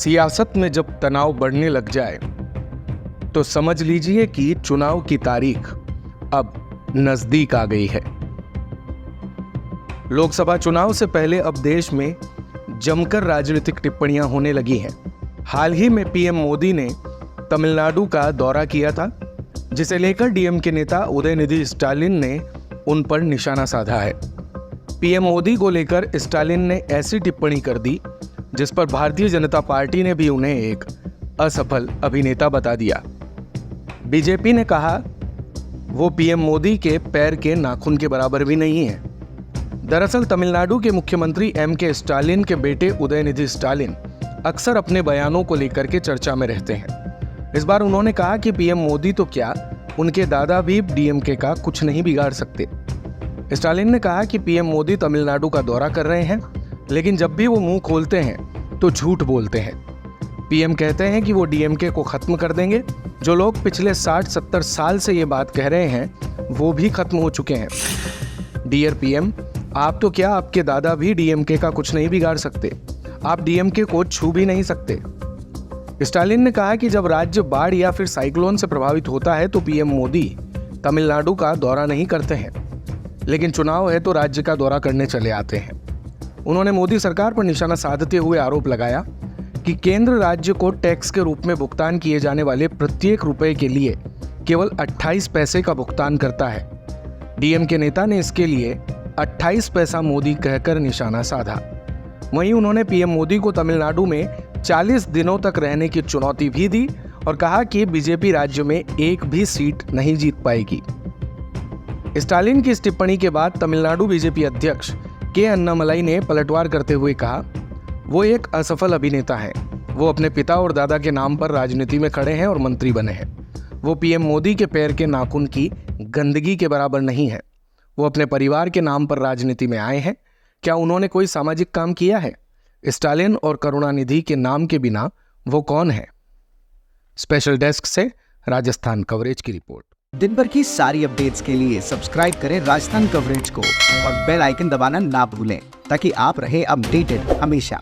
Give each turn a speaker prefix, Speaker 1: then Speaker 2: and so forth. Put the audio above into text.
Speaker 1: सियासत में जब तनाव बढ़ने लग जाए तो समझ लीजिए कि चुनाव की तारीख अब नजदीक आ गई है। लोकसभा चुनाव से पहले अब देश में जमकर राजनीतिक टिप्पणियां होने लगी हैं। हाल ही में पीएम मोदी ने तमिलनाडु का दौरा किया था, जिसे लेकर डीएमके नेता उदयनिधि स्टालिन ने उन पर निशाना साधा है। पीएम मोदी को लेकर स्टालिन ने ऐसी टिप्पणी कर दी जिस पर भारतीय जनता पार्टी ने भी उन्हें एक असफल अभिनेता बता दिया। बीजेपी ने कहा वो पीएम मोदी के पैर के नाखून के बराबर भी नहीं है। दरअसल तमिलनाडु के मुख्यमंत्री एमके स्टालिन के बेटे उदयनिधि स्टालिन अक्सर अपने बयानों को लेकर के चर्चा में रहते हैं। इस बार उन्होंने कहा कि पीएम मोदी तो क्या, उनके दादा भी डीएमके का कुछ नहीं बिगाड़ सकते। स्टालिन ने कहा कि पीएम मोदी तमिलनाडु का दौरा कर रहे हैं, लेकिन जब भी वो मुंह खोलते हैं तो झूठ बोलते हैं। पीएम कहते हैं कि वो डीएमके को खत्म कर देंगे। जो लोग पिछले 60-70 साल से ये बात कह रहे हैं वो भी खत्म हो चुके हैं। डियर पीएम, आप तो क्या, आपके दादा भी डीएमके का कुछ नहीं बिगाड़ सकते। आप डीएमके को छू भी नहीं सकते। स्टालिन ने कहा कि जब राज्य बाढ़ या फिर साइक्लोन से प्रभावित होता है तो पीएम मोदी तमिलनाडु का दौरा नहीं करते हैं, लेकिन चुनाव है तो राज्य का दौरा करने चले आते हैं। उन्होंने मोदी सरकार पर निशाना साधते हुए आरोप लगाया कि केंद्र राज्य को टैक्स के रूप में भुगतान किए जाने वाले प्रत्येक रुपए के लिए केवल 28 पैसे का भुगतान करता है। डीएमके नेता ने इसके लिए 28 पैसा मोदी कहकर निशाना साधा। वहीं उन्होंने पीएम मोदी को तमिलनाडु में 40 दिनों तक रहने की चुनौती भी दी और कहा कि बीजेपी राज्य में एक भी सीट नहीं जीत पाएगी। स्टालिन की इस टिप्पणी के बाद तमिलनाडु बीजेपी अध्यक्ष के अन्नामलाई ने पलटवार करते हुए कहा वो एक असफल अभिनेता हैं। वो अपने पिता और दादा के नाम पर राजनीति में खड़े हैं और मंत्री बने हैं। वो पीएम मोदी के पैर के नाखून की गंदगी के बराबर नहीं है। वो अपने परिवार के नाम पर राजनीति में आए हैं। क्या उन्होंने कोई सामाजिक काम किया है? स्टालिन और करुणानिधि के नाम के बिना वो कौन है? स्पेशल डेस्क से राजस्थान कवरेज की रिपोर्ट।
Speaker 2: दिन भर की सारी अपडेट्स के लिए सब्सक्राइब करें राजस्थान कवरेज को और बेल आइकन दबाना ना भूलें ताकि आप रहे अपडेटेड हमेशा।